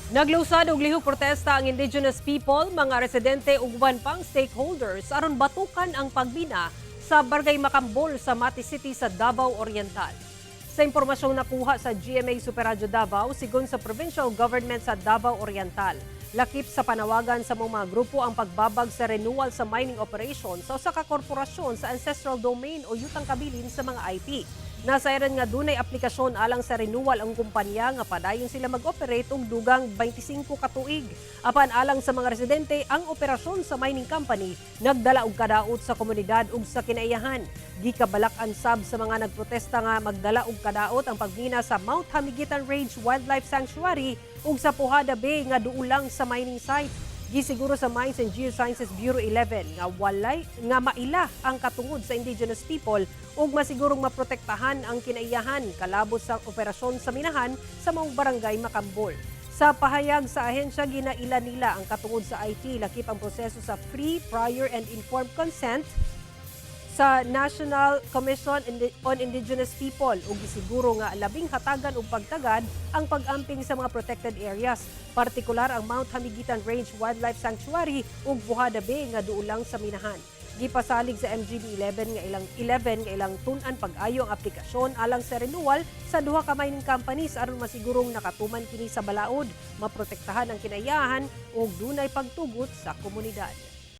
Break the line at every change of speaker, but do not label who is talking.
Naglusad og lihok protesta ang indigenous people, mga residente ug uban pang stakeholders aron batukan ang pagbina sa Barangay Macambol sa Mati City sa Davao Oriental. Sa impormasyong nakuha sa GMA Superradyo Davao, sigon sa provincial government sa Davao Oriental, lakip sa panawagan sa mga grupo ang pagbabag sa renewal sa mining operation sa usa ka korporasyon sa ancestral domain o yutang kabilin sa mga IP. Nasayran nga dunay aplikasyon alang sa renewal ang kumpanya nga padayon sila mag-operate og dugang 25 ka tuig. Apan alang sa mga residente, ang operasyon sa mining company nagdala og kadaot sa komunidad ug sa kinaiyahan. Gikabalak-an sab sa mga nagprotesta nga magdala og kadaot ang pagbina sa Mount Hamiguitan Range Wildlife Sanctuary ug sa Pujada Bay nga duulang sa mining site. Gisiguro sa Mines and Geosciences Bureau 11 nga maila ang katungod sa indigenous people ug masigurong maprotektahan ang kinaiyahan kalabot sa operasyon sa minahan sa maong barangay Macambol. Sa pahayag sa ahensya, ginaila nila ang katungod sa IT lakip ang proseso sa free, prior and informed consent sa National Commission on Indigenous People ug gisiguro nga labing hatagan og pagtagad ang pag-amping sa mga protected areas, partikular ang Mount Hamiguitan Range Wildlife Sanctuary ug Pujada Bay nga duulang sa minahan. Gipasalig sa MGB 11 nga ilang tun-an pag-ayo ang aplikasyon alang sa renewal sa duha ka mining companies aron masigurong nakatuman kini sa balaod, maprotektahan ang kinaiyahan ug dunay pagtugot sa komunidad.